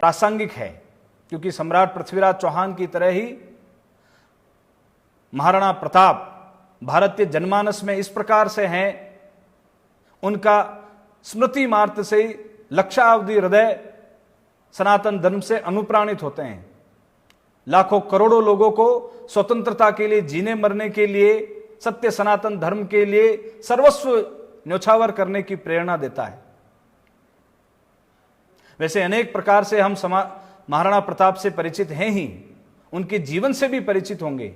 प्रासंगिक है, क्योंकि सम्राट पृथ्वीराज चौहान की तरह ही महाराणा प्रताप भारतीय जनमानस में इस प्रकार से हैं, उनका स्मृति मात्र से ही लक्षावधि हृदय सनातन धर्म से अनुप्राणित होते हैं। लाखों करोड़ों लोगों को स्वतंत्रता के लिए, जीने मरने के लिए, सत्य सनातन धर्म के लिए सर्वस्व न्योछावर करने की प्रेरणा देता है। वैसे अनेक प्रकार से हम महाराणा प्रताप से परिचित हैं ही, उनके जीवन से भी परिचित होंगे,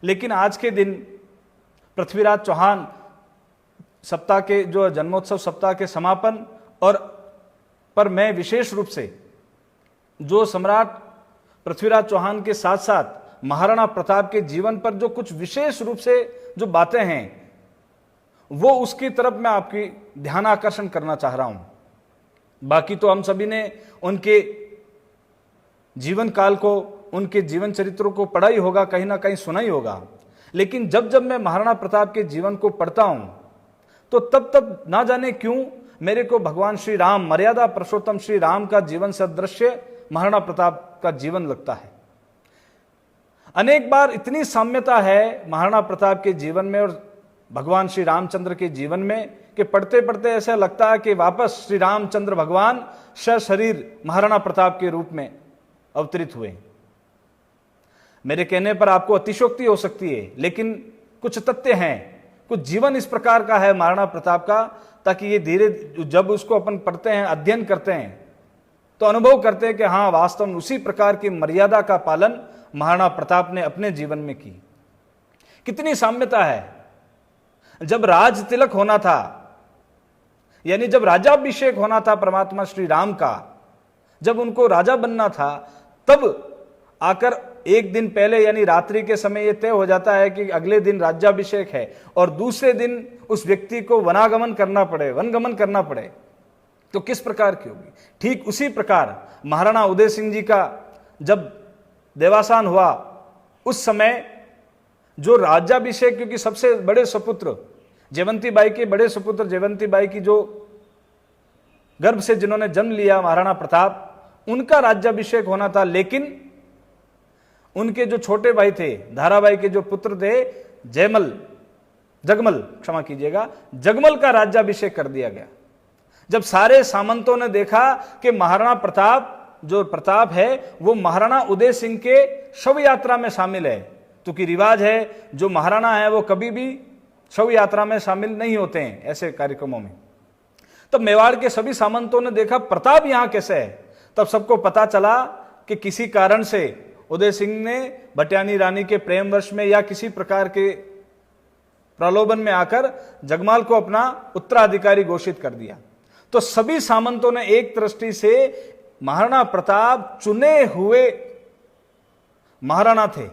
लेकिन आज के दिन पृथ्वीराज चौहान सप्ताह के जो जन्मोत्सव सप्ताह के समापन और पर मैं विशेष रूप से जो सम्राट पृथ्वीराज चौहान के साथ साथ महाराणा प्रताप के जीवन पर जो कुछ विशेष रूप से जो बातें हैं, वो उसकी तरफ मैं आपकी ध्यान आकर्षण करना चाह रहा हूं। बाकी तो हम सभी ने उनके जीवन काल को, उनके जीवन चरित्रों को पढ़ा ही होगा, कहीं ना कहीं सुना ही होगा, लेकिन जब जब मैं महाराणा प्रताप के जीवन को पढ़ता हूं तो तब ना जाने क्यों मेरे को भगवान श्री राम, मर्यादा पुरुषोत्तम श्री राम का जीवन सदृश्य महाराणा प्रताप का जीवन लगता है। अनेक बार इतनी साम्यता है महाराणा प्रताप के जीवन में और भगवान श्री रामचंद्र के जीवन में कि पढ़ते पढ़ते ऐसा लगता है कि वापस श्री रामचंद्र भगवान सशरीर महाराणा प्रताप के रूप में अवतरित हुए। मेरे कहने पर आपको अतिशयोक्ति हो सकती है, लेकिन कुछ तथ्य हैं, कुछ जीवन इस प्रकार का है महाराणा प्रताप का, ताकि ये धीरे जब उसको अपन पढ़ते हैं, अध्ययन करते हैं, तो अनुभव करते हैं कि हाँ, वास्तव में उसी प्रकार की मर्यादा का पालन महाराणा प्रताप ने अपने जीवन में की। कितनी साम्यता है। जब राज तिलक होना था, यानी जब राजाभिषेक होना था परमात्मा श्री राम का, जब उनको राजा बनना था, तब आकर एक दिन पहले यानी रात्रि के समय यह तय हो जाता है कि अगले दिन राज्याभिषेक है और दूसरे दिन उस व्यक्ति को वनागमन करना पड़े, वनगमन करना पड़े, तो किस प्रकार की होगी। ठीक उसी प्रकार महाराणा उदय सिंह जी का जब देवासान हुआ, उस समय जो राज्याभिषेक, क्योंकि सबसे बड़े सपुत्र जयवंती बाई के बड़े सपुत्र जयवंती बाई की जो गर्भ से जिन्होंने जन्म लिया महाराणा प्रताप, उनका राज्याभिषेक होना था, लेकिन उनके जो छोटे भाई थे, धाराबाई के जो पुत्र थे, जगमल क्षमा कीजिएगा, जगमल का राज्याभिषेक कर दिया गया। जब सारे सामंतों ने देखा कि महाराणा प्रताप जो प्रताप है वो महाराणा उदय सिंह के शव यात्रा में शामिल है, क्योंकि रिवाज है जो महाराणा है वो कभी भी शव यात्रा में शामिल नहीं होते हैं ऐसे कार्यक्रमों में। तब मेवाड़ के सभी सामंतों ने देखा प्रताप यहां कैसे है। तब सबको पता चला कि किसी कारण से उदय सिंह ने भटियानी रानी के प्रेमवश में या किसी प्रकार के प्रलोभन में आकर जगमाल को अपना उत्तराधिकारी घोषित कर दिया। तो सभी सामंतों ने एक दृष्टि से महाराणा प्रताप चुने हुए महाराणा थे।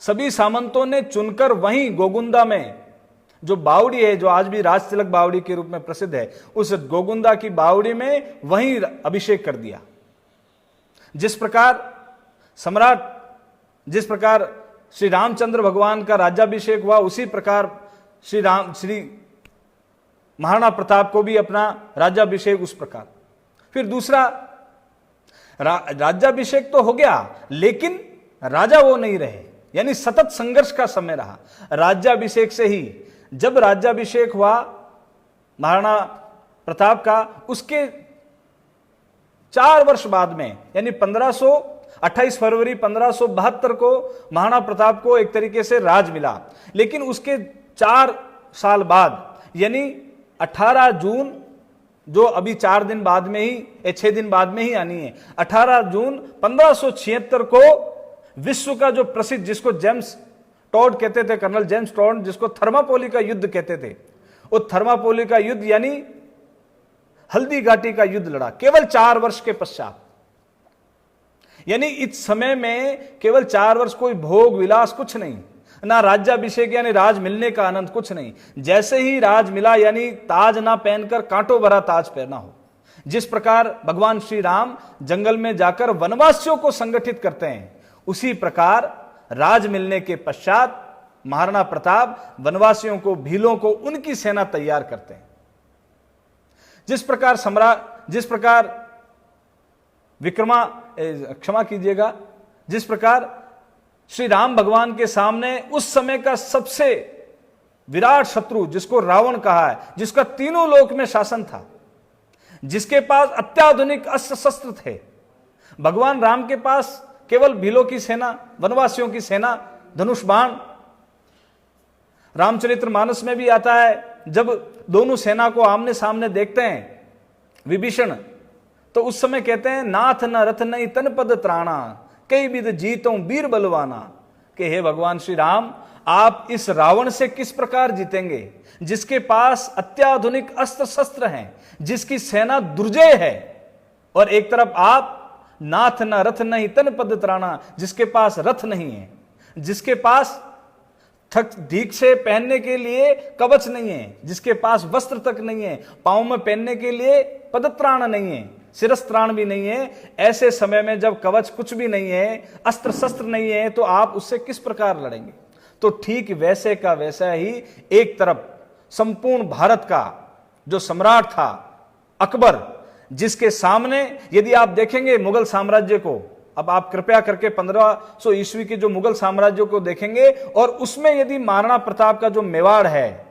सभी सामंतों ने चुनकर वहीं गोगुंदा में जो बावड़ी है, जो आज भी राजतिलक बावड़ी के रूप में प्रसिद्ध है, उस गोगुंदा की बावड़ी में वहीं अभिषेक कर दिया। जिस प्रकार श्री रामचंद्र भगवान का राज्याभिषेक हुआ, उसी प्रकार श्री महाराणा प्रताप को भी अपना राज्याभिषेक उस प्रकार। फिर दूसरा राज्याभिषेक तो हो गया, लेकिन राजा वो नहीं रहे, यानी सतत संघर्ष का समय रहा। राज्याभिषेक से ही जब राज्याभिषेक हुआ महाराणा प्रताप का, उसके 4 वर्ष बाद में, यानी 28 फरवरी 1572 को महाराणा प्रताप को एक तरीके से राज मिला। लेकिन उसके 4 साल बाद, यानी 18 जून, जो अभी 4 दिन बाद में ही 6 दिन बाद में ही आनी है, 18 जून 1576 को विश्व का जो प्रसिद्ध, जिसको जेम्स टॉड कहते थे, कर्नल जेम्स टॉड, जिसको थर्मापोली का युद्ध कहते थे, वो थर्मापोली का युद्ध यानी हल्दी घाटी का युद्ध लड़ा केवल 4 वर्ष के पश्चात। यानी इस समय में केवल 4 वर्ष कोई भोग विलास कुछ नहीं, ना राज्याभिषेक यानी राज मिलने का आनंद कुछ नहीं। जैसे ही राज मिला, यानी ताज ना पहनकर कांटों भरा ताज पहना हो। जिस प्रकार भगवान श्री राम जंगल में जाकर वनवासियों को संगठित करते हैं, उसी प्रकार राज मिलने के पश्चात महाराणा प्रताप वनवासियों को, भीलों को, उनकी सेना तैयार करते हैं। जिस प्रकार क्षमा कीजिएगा, जिस प्रकार श्री राम भगवान के सामने उस समय का सबसे विराट शत्रु, जिसको रावण कहा है, जिसका तीनों लोक में शासन था, जिसके पास अत्याधुनिक अस्त्र शस्त्र थे, भगवान राम के पास केवल भीलों की सेना, वनवासियों की सेना, धनुष बाण। रामचरितमानस में भी आता है, जब दोनों सेना को आमने सामने देखते हैं विभीषण, तो उस समय कहते हैं, नाथ न रथ नहीं तन पद त्राणा, कई विध जीतों वीर बलवाना। कि हे भगवान श्री राम, आप इस रावण से किस प्रकार जीतेंगे, जिसके पास अत्याधुनिक अस्त्र शस्त्र हैं, जिसकी सेना दुर्जय है, और एक तरफ आप नाथ न रथ नहीं तन पद त्राणा, जिसके पास रथ नहीं है, जिसके पास ठीक से पहनने के लिए कवच नहीं है, जिसके पास वस्त्र तक नहीं है, पांव में पहनने के लिए पदत्राण नहीं है, शिरस्त्राण भी नहीं है, ऐसे समय में जब कवच कुछ भी नहीं है, अस्त्र शस्त्र नहीं है, तो आप उससे किस प्रकार लड़ेंगे। तो ठीक वैसे का वैसा ही एक तरफ संपूर्ण भारत का जो सम्राट था अकबर, जिसके सामने यदि आप देखेंगे मुगल साम्राज्य को, अब आप कृपया करके 1500 ईस्वी के जो मुगल साम्राज्य को देखेंगे और उसमें यदि महाराणा प्रताप का जो मेवाड़ है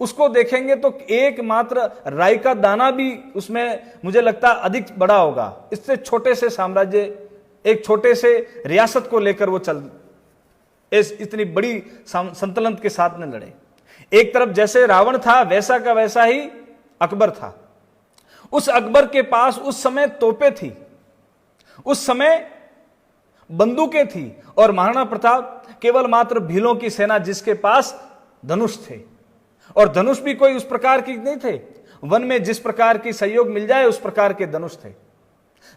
उसको देखेंगे, तो एकमात्र राई का दाना भी उसमें मुझे लगता है अधिक बड़ा होगा। इससे छोटे से साम्राज्य, एक छोटे से रियासत को लेकर वो इतनी बड़ी संतुलन के साथ में लड़े। एक तरफ जैसे रावण था, वैसा का वैसा ही अकबर था। उस अकबर के पास उस समय तोपें थी, उस समय बंदूकें थी, और महाराणा प्रताप केवल मात्र भीलों की सेना, जिसके पास धनुष थे, और धनुष भी कोई उस प्रकार की नहीं थे, वन में जिस प्रकार की सहयोग मिल जाए उस प्रकार के धनुष थे।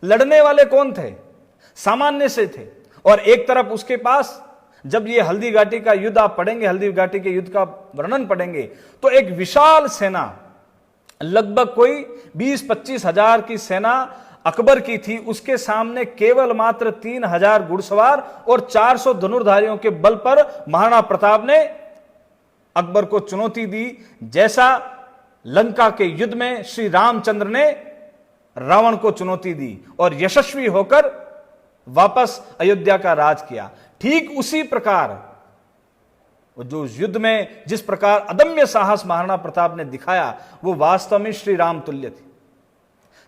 लड़ने वाले कौन थे? सामान्य से थे। और एक तरफ उसके पास, जब ये हल्दी घाटी का युद्ध आप पढ़ेंगे, हल्दी घाटी के युद्ध का वर्णन पढ़ेंगे, तो एक विशाल सेना, लगभग कोई 20-25 हजार की सेना अकबर की थी। उसके सामने केवल मात्र 3000 घुड़सवार और 400 धनुर्धारियों के बल पर महाराणा प्रताप ने अकबर को चुनौती दी, जैसा लंका के युद्ध में श्री रामचंद्र ने रावण को चुनौती दी और यशस्वी होकर वापस अयोध्या का राज किया। ठीक उसी प्रकार जो युद्ध में जिस प्रकार अदम्य साहस महाराणा प्रताप ने दिखाया, वो वास्तव में श्री राम तुल्य थी।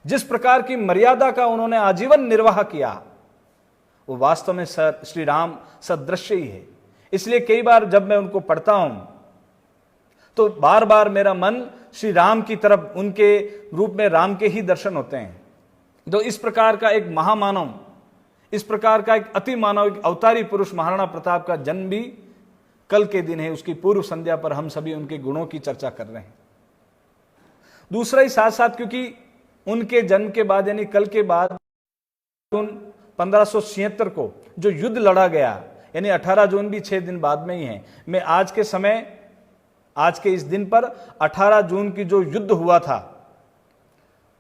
जिस प्रकार की मर्यादा का उन्होंने आजीवन निर्वाह किया, वो वास्तव में श्री राम सदृश्य ही है। इसलिए कई बार जब मैं उनको पढ़ता हूं तो बार बार मेरा मन श्री राम की तरफ, उनके रूप में राम के ही दर्शन होते हैं। तो इस प्रकार का एक महामानव, इस प्रकार का एक अति मानव, एक अवतारी पुरुष महाराणा प्रताप का जन्म भी कल के दिन है। उसकी पूर्व संध्या पर हम सभी उनके गुणों की चर्चा कर रहे हैं। दूसरा ही साथ साथ, क्योंकि उनके जन्म के बाद यानी कल के बाद 1576 को जो युद्ध लड़ा गया, यानी 18 जून भी 6 दिन बाद में ही है। मैं आज के समय, आज के इस दिन पर 18 जून की जो युद्ध हुआ था,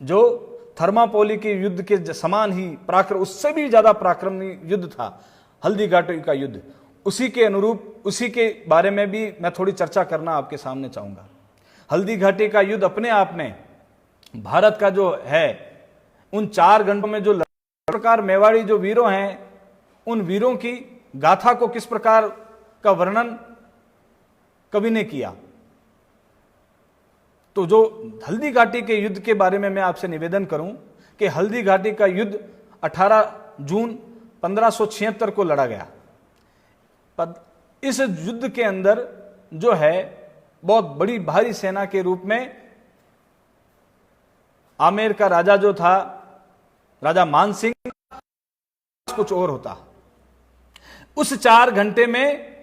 जो थर्मापोली के युद्ध के समान ही पराक्रम, उससे भी ज्यादा पराक्रमी युद्ध था हल्दी घाटी का युद्ध, उसी के अनुरूप, उसी के बारे में भी मैं थोड़ी चर्चा करना आपके सामने चाहूंगा। हल्दी घाटी का युद्ध अपने आप में भारत का जो है, उन 4 घंटों में जो प्रकार मेवाड़ी जो वीरों हैं, उन वीरों की गाथा को किस प्रकार का वर्णन कभी ने किया। तो जो हल्दी घाटी के युद्ध के बारे में मैं आपसे निवेदन करूं कि हल्दी घाटी का युद्ध 18 जून 1576 को लड़ा गया। इस युद्ध के अंदर जो है बहुत बड़ी भारी सेना के रूप में आमेर का राजा जो था, राजा मानसिंह, कुछ और होता। उस 4 घंटे में